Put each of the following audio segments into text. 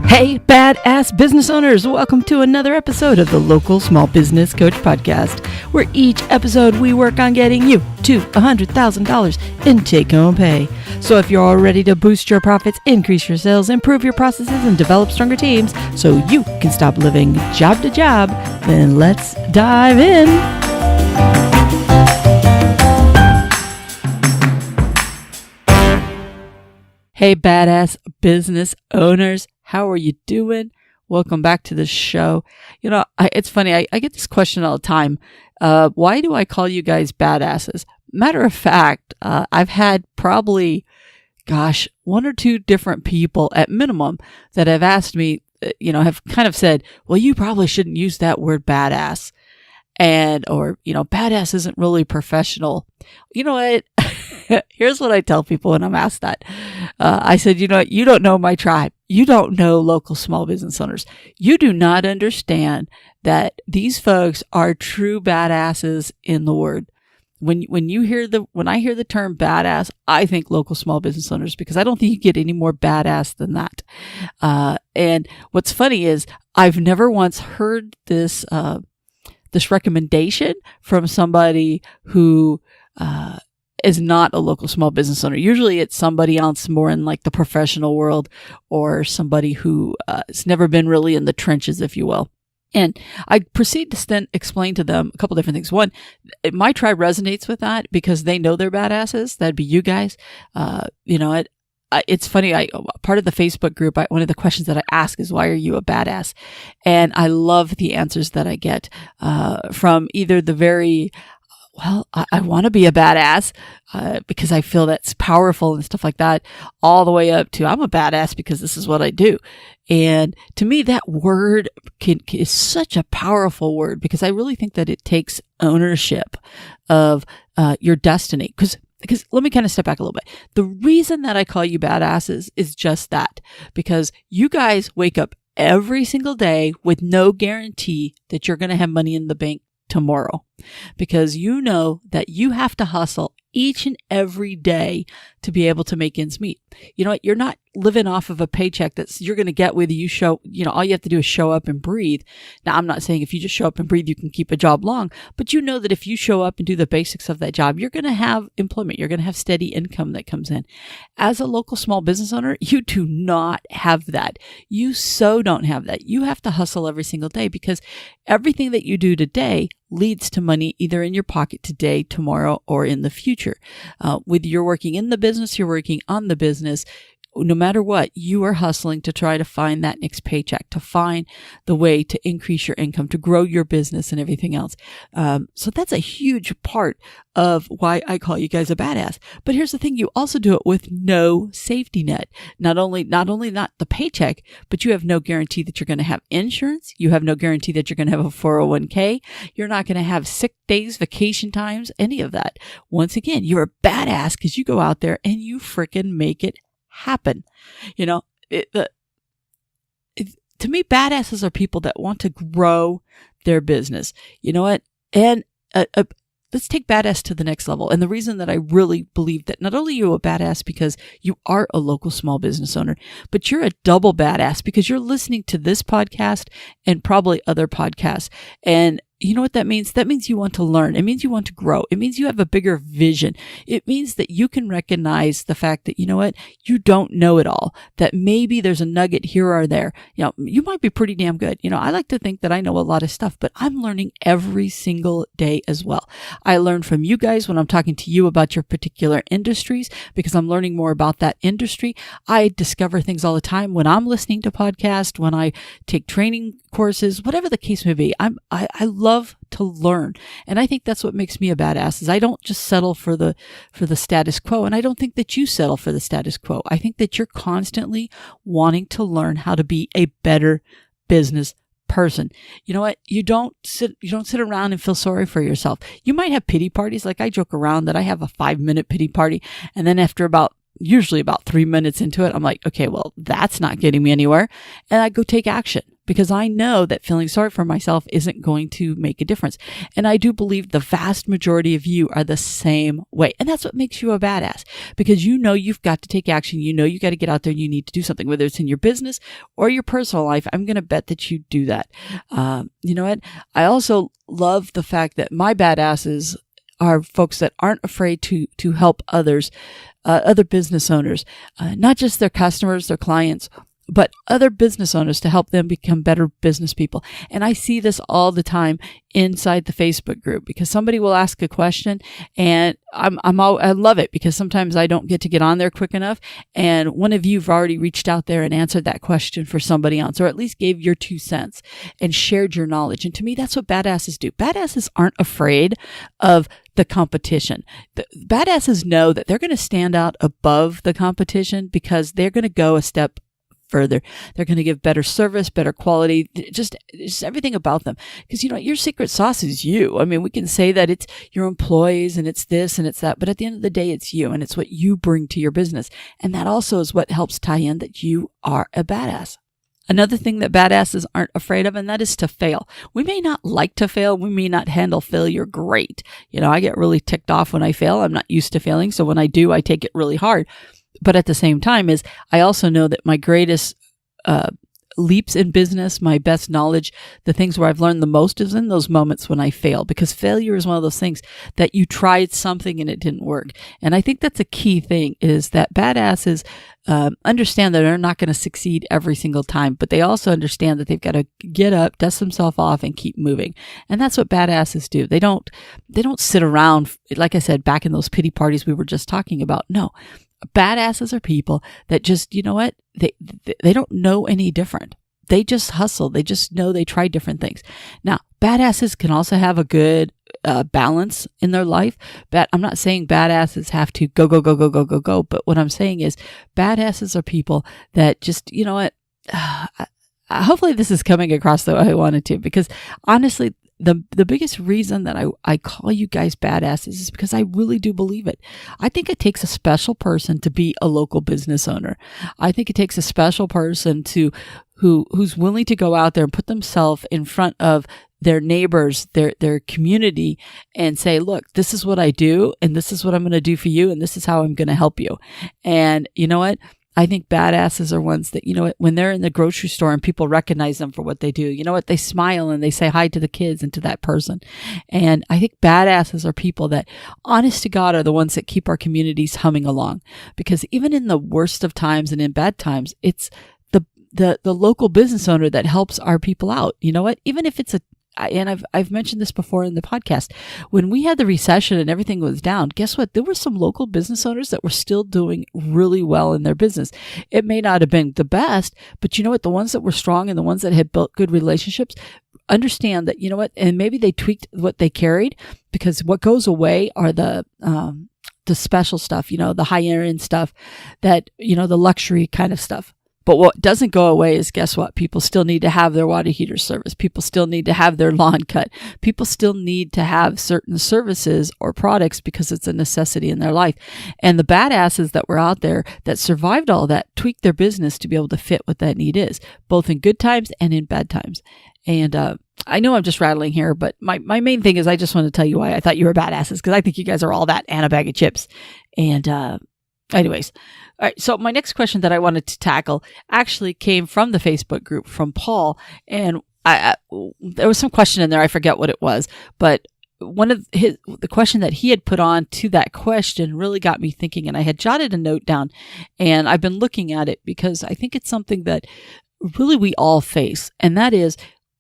Hey, badass business owners, welcome to another episode of the Local Small Business Coach Podcast, where each episode we work on getting you to $100,000 in take-home pay. So if you're all ready to boost your profits, increase your sales, improve your processes, and develop stronger teams so you can stop living job to job, then let's dive in. Hey, badass business owners, how are you doing? Welcome back to the show. You know, it's funny. I get this question all the time. Why do I call you guys badasses? Matter of fact, I've had probably, one or two different people at minimum that have asked me, have kind of said, well, you probably shouldn't use that word badass. Or badass isn't really professional. You know what? Here's what I tell people when I'm asked that. I said, you don't know my tribe. You don't know local small business owners. You do not understand that these folks are true badasses in the word. When I hear the term badass, I think local small business owners, because I don't think you get any more badass than that. And what's funny is I've never once heard this recommendation from somebody who, is not a local small business owner. Usually it's somebody else more in like the professional world, or somebody who has never been really in the trenches, if you will. And I proceed to then explain to them a couple different things. One, my tribe resonates with that because they know they're badasses. That'd be you guys. It's funny. Part of the Facebook group, one of the questions that I ask is, why are you a badass? And I love the answers that I get from either the very, I want to be a badass because I feel that's powerful and stuff like that, all the way up to I'm a badass because this is what I do. And to me, that word is such a powerful word because I really think that it takes ownership of your destiny. Because let me kind of step back a little bit. The reason that I call you badasses is just that, because you guys wake up every single day with no guarantee that you're going to have money in the bank tomorrow, because you know that you have to hustle each and every day to be able to make ends meet. You know what? You're not living off of a paycheck that you're going to get whether you show, all you have to do is show up and breathe. Now, I'm not saying if you just show up and breathe, you can keep a job long, but you know that if you show up and do the basics of that job, you're going to have employment. You're going to have steady income that comes in. As a local small business owner, you do not have that. You so don't have that. You have to hustle every single day because everything that you do today leads to money either in your pocket today, tomorrow, or in the future. Whether you're working in the business, you're working on the business, no matter what, you are hustling to try to find that next paycheck, to find the way to increase your income, to grow your business and everything else. So that's a huge part of why I call you guys a badass. But here's the thing. You also do it with no safety net. Not only not the paycheck, but you have no guarantee that you're going to have insurance. You have no guarantee that you're going to have a 401k. You're not going to have sick days, vacation times, any of that. Once again, you're a badass because you go out there and you freaking make it happen. To me, badasses are people that want to grow their business. You know what? And let's take badass to the next level. And the reason that I really believe that not only are you a badass because you are a local small business owner, but you're a double badass because you're listening to this podcast and probably other podcasts. And you know what that means? That means you want to learn. It means you want to grow. It means you have a bigger vision. It means that you can recognize the fact that, you know what, you don't know it all, that maybe there's a nugget here or there. You might be pretty damn good. I like to think that I know a lot of stuff, but I'm learning every single day as well. I learn from you guys when I'm talking to you about your particular industries because I'm learning more about that industry. I discover things all the time when I'm listening to podcasts, when I take training courses, whatever the case may be. I love to learn. And I think that's what makes me a badass is I don't just settle for the status quo. And I don't think that you settle for the status quo. I think that you're constantly wanting to learn how to be a better business person. You know what? You don't sit around and feel sorry for yourself. You might have pity parties. Like I joke around that I have a 5-minute pity party. And then after about usually about 3 minutes into it, I'm like, okay, well, that's not getting me anywhere. And I go take action because I know that feeling sorry for myself isn't going to make a difference. And I do believe the vast majority of you are the same way. And that's what makes you a badass, because you know you've got to take action. You know you got to get out there and you need to do something, whether it's in your business or your personal life. I'm going to bet that you do that. You know what? I also love the fact that my badasses are folks that aren't afraid to help others, other business owners, not just their customers, their clients, but other business owners, to help them become better business people. And I see this all the time inside the Facebook group, because somebody will ask a question, and I love it because sometimes I don't get to get on there quick enough. And one of you've already reached out there and answered that question for somebody else, or at least gave your 2 cents and shared your knowledge. And to me, that's what badasses do. Badasses aren't afraid of the competition. The badasses know that they're going to stand out above the competition because they're going to go a step further. They're going to give better service, better quality, just everything about them. Because, you know, your secret sauce is you. I mean, we can say that it's your employees and it's this and it's that, but at the end of the day, it's you, and it's what you bring to your business. And that also is what helps tie in that you are a badass. Another thing that badasses aren't afraid of, and that is to fail. We may not like to fail. We may not handle failure great. You know, I get really ticked off when I fail. I'm not used to failing. So when I do, I take it really hard. But at the same time I also know that my greatest leaps in business, my best knowledge, the things where I've learned the most is in those moments when I fail, because failure is one of those things that you tried something and it didn't work. And I think that's a key thing, is that badasses understand that they're not going to succeed every single time, but they also understand that they've got to get up, dust themselves off, and keep moving. And that's what badasses do. They don't sit around, like I said, back in those pity parties we were just talking about. No. Badasses are people that just, you know what? They don't know any different. They just hustle. They just know they try different things. Now, badasses can also have a good balance in their life. But I'm not saying badasses have to go. But what I'm saying is badasses are people that just, you know what? Hopefully this is coming across the way I wanted to, because honestly, the biggest reason that I call you guys badasses is because I really do believe it. I think it takes a special person to be a local business owner. I think it takes a special person who's willing to go out there and put themselves in front of their neighbors, their community, and say, look, this is what I do, and this is what I'm going to do for you, and this is how I'm going to help you. And you know what? I think badasses are ones that, you know, when they're in the grocery store and people recognize them for what they do, you know what, they smile and they say hi to the kids and to that person. And I think badasses are people that, honest to God, are the ones that keep our communities humming along. Because even in the worst of times and in bad times, it's the local business owner that helps our people out. You know what? Even if it's and I've mentioned this before in the podcast, when we had the recession and everything was down, guess what? There were some local business owners that were still doing really well in their business. It may not have been the best, but you know what? The ones that were strong and the ones that had built good relationships understand that, you know what? And maybe they tweaked what they carried, because what goes away are the special stuff, you know, the higher end stuff, that, you know, the luxury kind of stuff. But what doesn't go away is, guess what? People still need to have their water heater service. People still need to have their lawn cut. People still need to have certain services or products because it's a necessity in their life. And the badasses that were out there that survived all that tweaked their business to be able to fit what that need is, both in good times and in bad times. And I know I'm just rattling here, but my main thing is I just want to tell you why I thought you were badasses, because I think you guys are all that and a bag of chips. And anyways. All right. So my next question that I wanted to tackle actually came from the Facebook group from Paul. And there was some question in there. I forget what it was, but one of the question that he had put on to that question really got me thinking, and I had jotted a note down, and I've been looking at it because I think it's something that really we all face. And that is,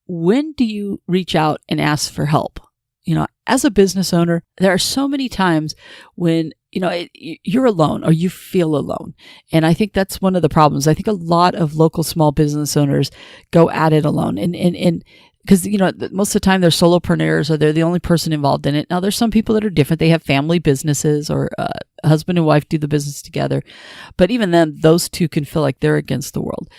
when do you reach out and ask for help? You know, as a business owner, there are so many times when, you know, you're alone or you feel alone. And I think that's one of the problems. I think a lot of local small business owners go at it alone. And because, you know, most of the time they're solopreneurs or they're the only person involved in it. Now, there's some people that are different. They have family businesses, or husband and wife do the business together. But even then, those two can feel like they're against the world.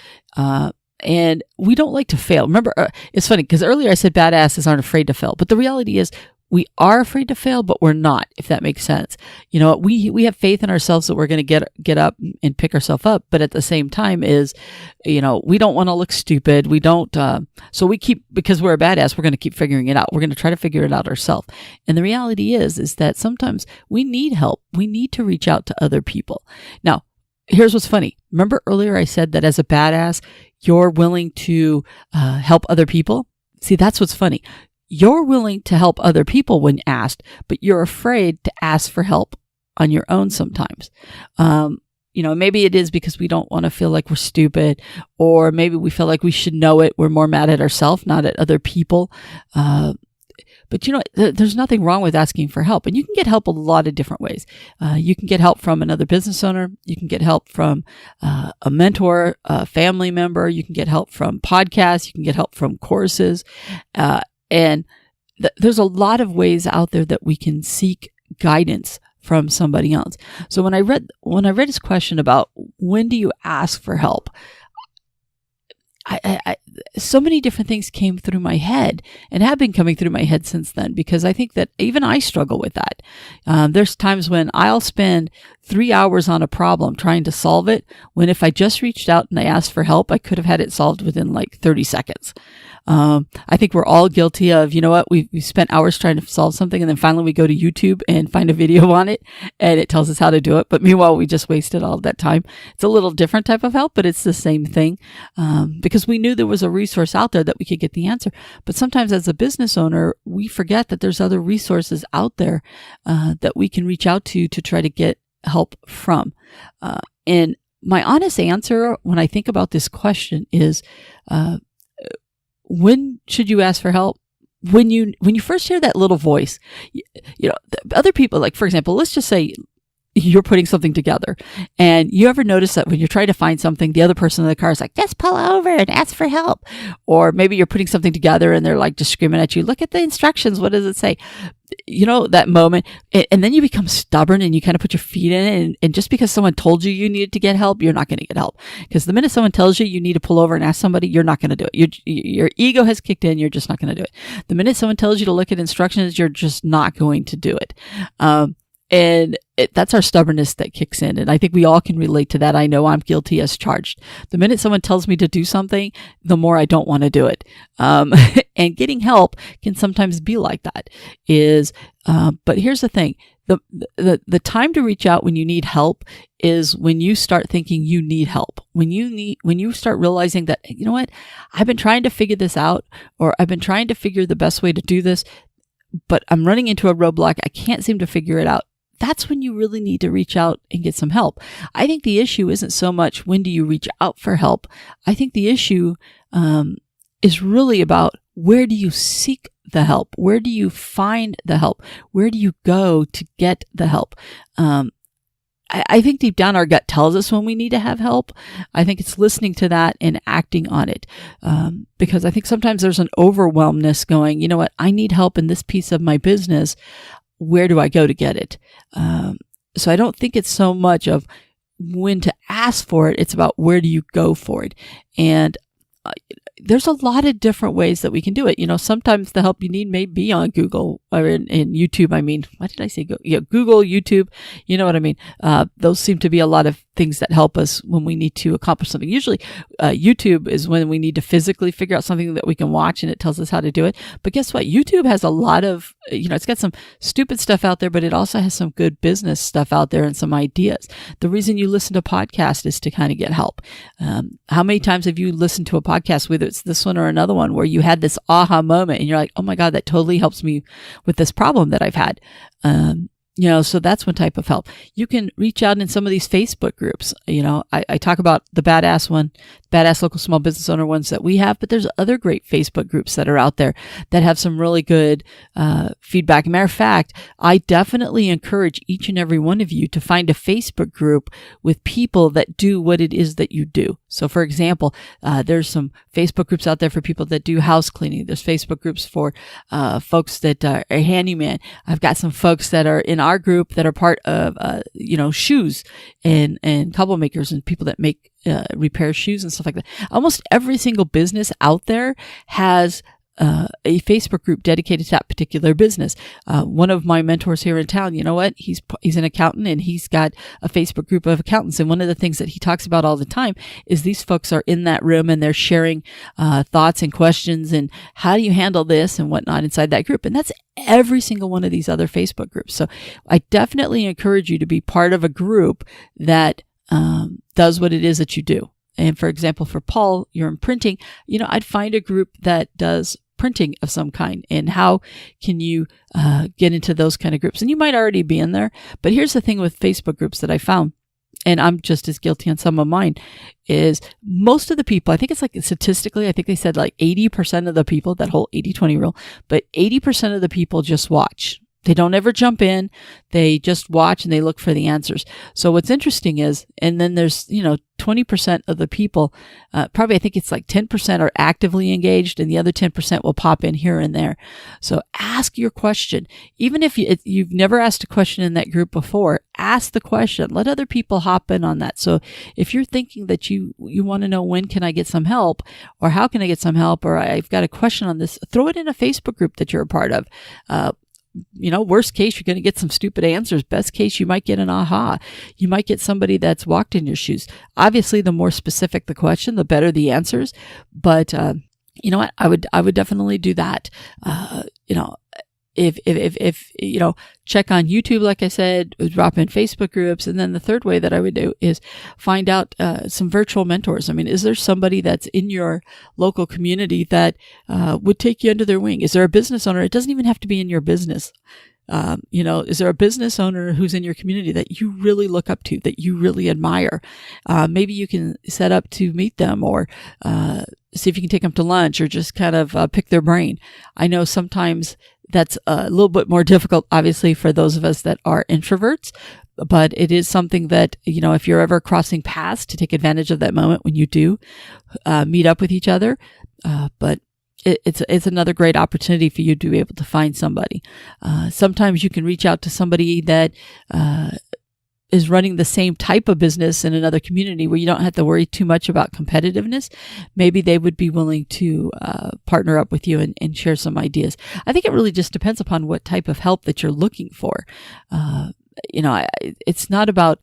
And we don't like to fail. Remember, it's funny because earlier I said badasses aren't afraid to fail. But the reality is, we are afraid to fail, but we're not, if that makes sense. You know, we have faith in ourselves that we're going to get up and pick ourselves up. But at the same time is, you know, we don't want to look stupid. We don't, so we keep, because we're a badass, we're going to keep figuring it out. We're going to try to figure it out ourselves. And the reality is that sometimes we need help. We need to reach out to other people. Now, here's what's funny. Remember earlier I said that as a badass, you're willing to help other people? See, that's what's funny. You're willing to help other people when asked, but you're afraid to ask for help on your own sometimes. You know, maybe it is because we don't want to feel like we're stupid, or maybe we feel like we should know it. We're more mad at ourselves, not at other people. But you know, there's nothing wrong with asking for help, and you can get help a lot of different ways. You can get help from another business owner. You can get help from a mentor, a family member. You can get help from podcasts. You can get help from courses. And there's a lot of ways out there that we can seek guidance from somebody else. So when I read his question about when do you ask for help, so many different things came through my head and have been coming through my head since then, because I think that even I struggle with that. There's times when I'll spend 3 hours on a problem trying to solve it, when if I just reached out and I asked for help, I could have had it solved within like 30 seconds. I think we're all guilty of, you know what, we spent hours trying to solve something, and then finally we go to YouTube and find a video on it and it tells us how to do it. But meanwhile, we just wasted all of that time. It's a little different type of help, but it's the same thing. Because we knew there was a resource out there that we could get the answer. But sometimes as a business owner, we forget that there's other resources out there, that we can reach out to try to get help from. And my honest answer when I think about this question is, when should you ask for help? When you first hear that little voice, you know, other people, like, for example, let's just say you're putting something together, and you ever notice that when you're trying to find something, the other person in the car is like, just pull over and ask for help. Or maybe you're putting something together and they're like just screaming at you, look at the instructions. What does it say? You know, that moment. And then you become stubborn and you kind of put your feet in it. And just because someone told you you needed to get help, you're not going to get help. Because the minute someone tells you you need to pull over and ask somebody, you're not going to do it. Your ego has kicked in. You're just not going to do it. The minute someone tells you to look at instructions, you're just not going to do it. And that's our stubbornness that kicks in. And I think we all can relate to that. I know I'm guilty as charged. The minute someone tells me to do something, the more I don't want to do it. And getting help can sometimes be like that but here's the thing. The time to reach out when you need help is when you start thinking you need help. When you start realizing that, you know what, I've been trying to figure this out, or I've been trying to figure the best way to do this, but I'm running into a roadblock. I can't seem to figure it out. That's when you really need to reach out and get some help. I think the issue isn't so much when do you reach out for help. I think the issue is really about where do you seek the help? Where do you find the help? Where do you go to get the help? I think deep down our gut tells us when we need to have help. I think it's listening to that and acting on it. Because I think sometimes there's an overwhelmness going, you know what, I need help in this piece of my business. Where do I go to get it? So I don't think it's so much of when to ask for it. It's about where do you go for it? And there's a lot of different ways that we can do it. You know, sometimes the help you need may be on Google or in YouTube. I mean, why did I say Google? Yeah, Google, YouTube, you know what I mean? Those seem to be a lot of things that help us when we need to accomplish something. Usually, YouTube is when we need to physically figure out something that we can watch and it tells us how to do it. But guess what? YouTube has a lot of, you know, it's got some stupid stuff out there, but it also has some good business stuff out there and some ideas. The reason you listen to podcasts is to kind of get help. How many times have you listened to a podcast, whether it's this one or another one, where you had this aha moment and you're like, oh my God, that totally helps me with this problem that I've had. You know, so that's one type of help. You can reach out in some of these Facebook groups. You know, I talk about the badass one, badass local small business owner ones that we have, but there's other great Facebook groups that are out there that have some really good feedback. Matter of fact, I definitely encourage each and every one of you to find a Facebook group with people that do what it is that you do. So for example, there's some Facebook groups out there for people that do house cleaning. There's Facebook groups for folks that are handyman. I've got some folks that are in our group that are part of, you know, shoes and cobble makers and people that make, repair shoes and stuff like that. Almost every single business out there has a Facebook group dedicated to that particular business. One of my mentors here in town, you know what? He's an accountant, and he's got a Facebook group of accountants. And one of the things that he talks about all the time is these folks are in that room and they're sharing thoughts and questions and how do you handle this and whatnot inside that group. And that's every single one of these other Facebook groups. So I definitely encourage you to be part of a group that does what it is that you do. And for example, for Paul, you're in printing, I'd find a group that does printing of some kind. And how can you get into those kind of groups? And you might already be in there. But here's the thing with Facebook groups that I found, and I'm just as guilty on some of mine, is most of the people, I think it's like statistically, I think they said like 80% of the people, that whole 80-20 rule, but 80% of the people just watch. They don't ever jump in. They just watch and they look for the answers. So what's interesting is, and then there's, 20% of the people, probably I think it's like 10% are actively engaged and the other 10% will pop in here and there. So ask your question. Even if you've never asked a question in that group before, ask the question. Let other people hop in on that. So if you're thinking that you want to know when can I get some help, or how can I get some help, or I've got a question on this, throw it in a Facebook group that you're a part of. Worst case, you're going to get some stupid answers. Best case, you might get an aha. You might get somebody that's walked in your shoes. Obviously, the more specific the question, the better the answers. But, you know what? I would definitely do that. If check on YouTube, like I said, drop in Facebook groups. And then the third way that I would do is find out some virtual mentors. I mean, is there somebody that's in your local community that would take you under their wing? Is there a business owner? It doesn't even have to be in your business. Is there a business owner who's in your community that you really look up to, that you really admire? Maybe you can set up to meet them, or see if you can take them to lunch, or just kind of pick their brain. I know sometimes that's a little bit more difficult, obviously, for those of us that are introverts, but it is something that, if you're ever crossing paths, to take advantage of that moment when you do meet up with each other. But it's another great opportunity for you to be able to find somebody. Sometimes you can reach out to somebody that is running the same type of business in another community where you don't have to worry too much about competitiveness. Maybe they would be willing to partner up with you and share some ideas. I think it really just depends upon what type of help that you're looking for. It's not about,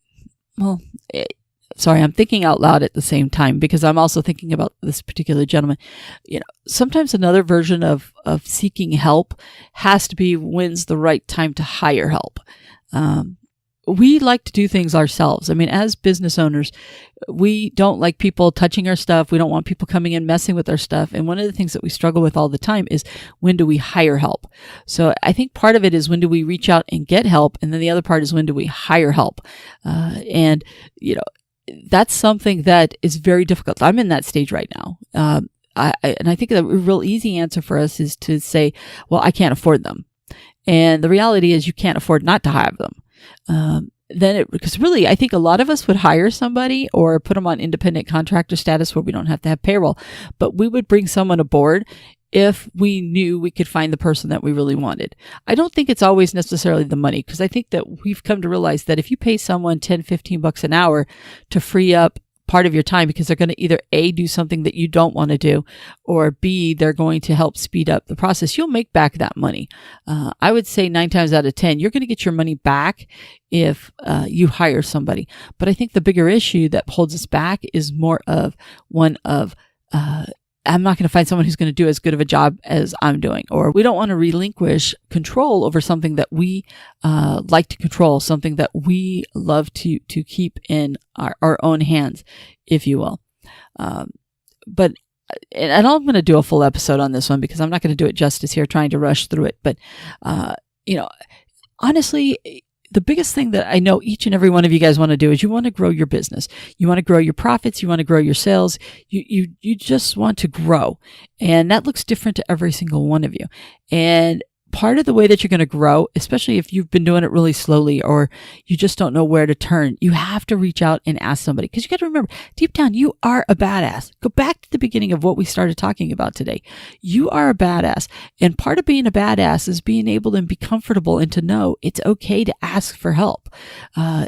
sorry, I'm thinking out loud at the same time because I'm also thinking about this particular gentleman. Sometimes another version of seeking help has to be when's the right time to hire help. We like to do things ourselves. I mean, as business owners, we don't like people touching our stuff. We don't want people coming in messing with our stuff. And one of the things that we struggle with all the time is, when do we hire help? So I think part of it is, when do we reach out and get help? And then the other part is, when do we hire help? That's something that is very difficult. I'm in that stage right now. I think a real easy answer for us is to say, well, I can't afford them. And the reality is, you can't afford not to hire them. Because really, I think a lot of us would hire somebody or put them on independent contractor status where we don't have to have payroll, but we would bring someone aboard if we knew we could find the person that we really wanted. I don't think it's always necessarily the money, because I think that we've come to realize that if you pay someone $10-15 an hour to free up part of your time, because they're going to either A, do something that you don't want to do, or B, they're going to help speed up the process, you'll make back that money. I would say 9 times out of 10, you're going to get your money back if you hire somebody. But I think the bigger issue that holds us back is more of one of, I'm not going to find someone who's going to do as good of a job as I'm doing, or we don't want to relinquish control over something that we like to control, something that we love to keep in our own hands, if you will. And I'm going to do a full episode on this one, because I'm not going to do it justice here, trying to rush through it. But honestly, the biggest thing that I know each and every one of you guys want to do is, you want to grow your business. You want to grow your profits. You want to grow your sales. You just want to grow. And that looks different to every single one of you. part of the way that you're going to grow, especially if you've been doing it really slowly or you just don't know where to turn, you have to reach out and ask somebody. Because you got to remember, deep down, you are a badass. Go back to the beginning of what we started talking about today. You are a badass. And part of being a badass is being able to be comfortable and to know it's okay to ask for help.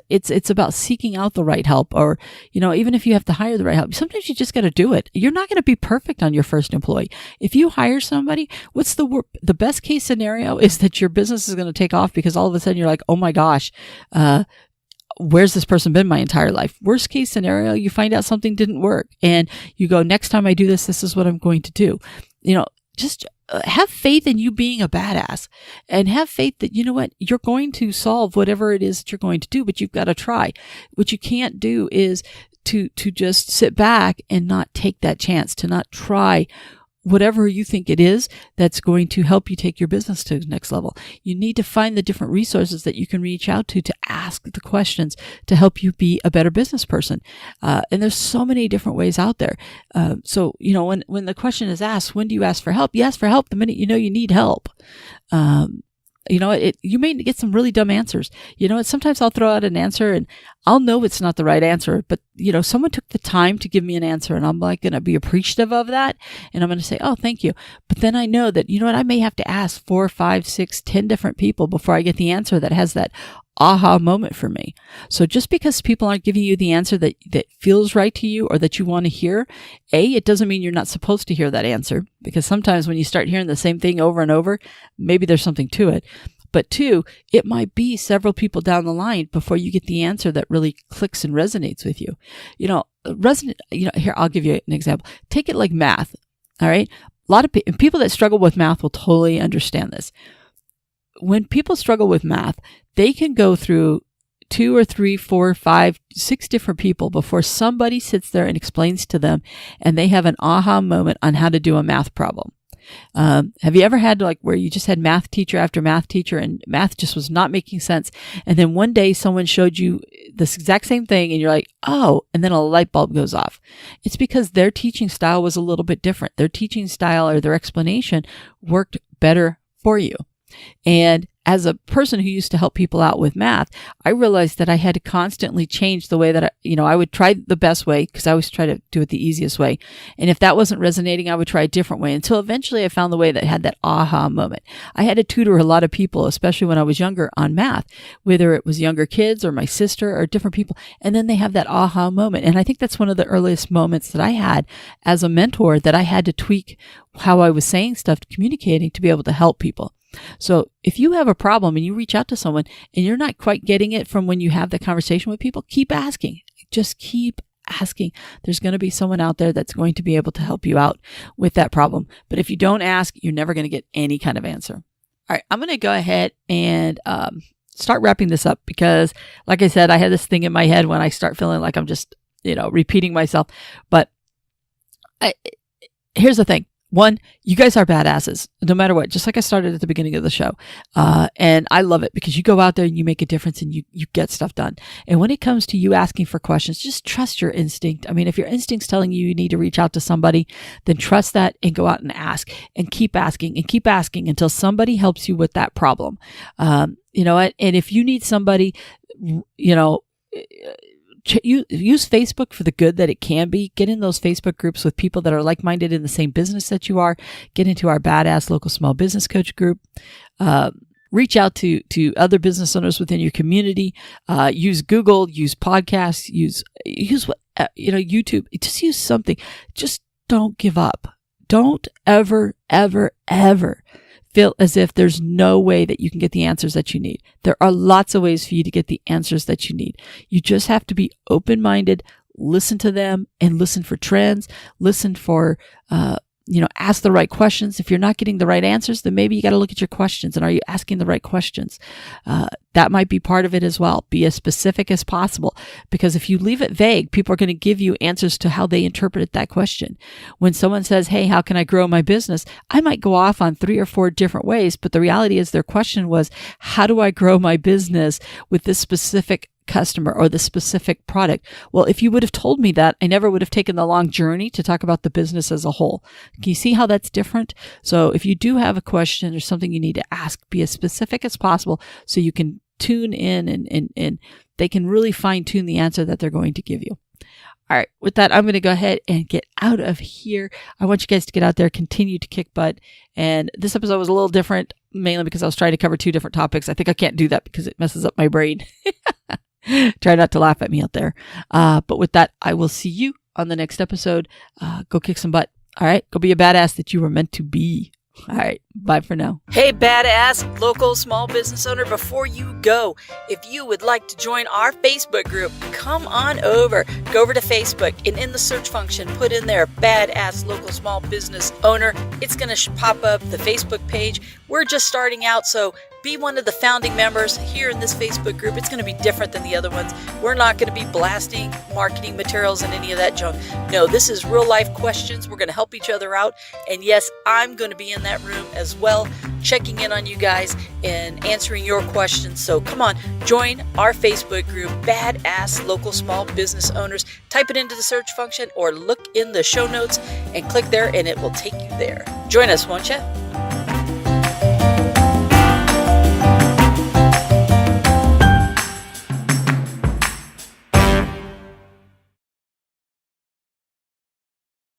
It's about seeking out the right help, or, even if you have to hire the right help, sometimes you just got to do it. You're not going to be perfect on your first employee. If you hire somebody, what's the best case scenario is that your business is going to take off because all of a sudden you're like, oh my gosh, where's this person been my entire life? Worst case scenario, you find out something didn't work and you go, next time I do this, this is what I'm going to do. Just have faith in you being a badass, and have faith that, you're going to solve whatever it is that you're going to do, but you've got to try. What you can't do is to just sit back and not take that chance, to not try whatever you think it is that's going to help you take your business to the next level. You need to find the different resources that you can reach out to ask the questions to help you be a better business person. And there's so many different ways out there. So, when the question is asked, when do you ask for help? You ask for help the minute you know you need help. You may get some really dumb answers. Sometimes I'll throw out an answer and I'll know it's not the right answer, but someone took the time to give me an answer, and I'm like going to be appreciative of that. And I'm going to say, oh, thank you. But then I know that, I may have to ask 4, 5, 6, 10 different people before I get the answer that has that aha moment for me. So just because people aren't giving you the answer that feels right to you or that you want to hear, it doesn't mean you're not supposed to hear that answer, because sometimes when you start hearing the same thing over and over, maybe there's something to it. But 2, it might be several people down the line before you get the answer that really clicks and resonates with you. Here, I'll give you an example. Take it like math. All right. A lot of people that struggle with math will totally understand this. When people struggle with math, they can go through 2 or 3, 4, 5, 6 different people before somebody sits there and explains to them and they have an aha moment on how to do a math problem. Have you ever had where you just had math teacher after math teacher and math just was not making sense? And then one day someone showed you this exact same thing and you're like, oh, and then a light bulb goes off. It's because their teaching style was a little bit different. Their teaching style or their explanation worked better for you. And as a person who used to help people out with math, I realized that I had to constantly change the way that I would try the best way, because I always try to do it the easiest way. And if that wasn't resonating, I would try a different way, until eventually I found the way that had that aha moment. I had to tutor a lot of people, especially when I was younger, on math, whether it was younger kids or my sister or different people. And then they have that aha moment. And I think that's one of the earliest moments that I had as a mentor, that I had to tweak how I was saying stuff, communicating, to be able to help people. So if you have a problem and you reach out to someone and you're not quite getting it from when you have the conversation with people, keep asking. Just keep asking. There's going to be someone out there that's going to be able to help you out with that problem. But if you don't ask, you're never going to get any kind of answer. All right, I'm going to go ahead and start wrapping this up, because like I said, I had this thing in my head when I start feeling like I'm just, repeating myself. But here's the thing. 1, you guys are badasses, no matter what, just like I started at the beginning of the show. And I love it, because you go out there and you make a difference and you get stuff done. And when it comes to you asking for questions, just trust your instinct. I mean, if your instinct's telling you need to reach out to somebody, then trust that and go out and ask, and keep asking until somebody helps you with that problem. And if you need somebody, use Facebook for the good that it can be. Get in those Facebook groups with people that are like-minded in the same business that you are. Get into our Badass Local Small Business Coach group. Reach out to other business owners within your community. Use Google, use podcasts, use what, YouTube. Just use something. Just don't give up. Don't ever, ever, ever feel as if there's no way that you can get the answers that you need. There are lots of ways for you to get the answers that you need. You just have to be open-minded, listen to them, and listen for trends, listen for, ask the right questions. If you're not getting the right answers, then maybe you got to look at your questions, and are you asking the right questions? That might be part of it as well. Be as specific as possible, because if you leave it vague, people are going to give you answers to how they interpreted that question. When someone says, hey, how can I grow my business? I might go off on 3 or 4 different ways, but the reality is their question was, how do I grow my business with this specific customer or the specific product. Well, if you would have told me that, I never would have taken the long journey to talk about the business as a whole. Can you see how that's different? So if you do have a question or something you need to ask, be as specific as possible so you can tune in and they can really fine tune the answer that they're going to give you. All right. With that, I'm going to go ahead and get out of here. I want you guys to get out there, continue to kick butt. And this episode was a little different, mainly because I was trying to cover 2 different topics. I think I can't do that because it messes up my brain. Try not to laugh at me out there. But with that, I will see you on the next episode. Go kick some butt. All right. Go be a badass that you were meant to be. All right. Bye for now. Hey, badass local small business owner, before you go, if you would like to join our Facebook group, come on over. Go over to Facebook and in the search function, put in there badass local small business owner. It's going to pop up the Facebook page. We're just starting out, so be one of the founding members here in this Facebook group. It's going to be different than the other ones. We're not going to be blasting marketing materials and any of that junk. No, this is real life questions. We're going to help each other out. And yes, I'm going to be in that room as well, checking in on you guys and answering your questions. So come on, join our Facebook group, Badass Local Small Business Owners. Type it into the search function or look in the show notes and click there and it will take you there. Join us, won't you?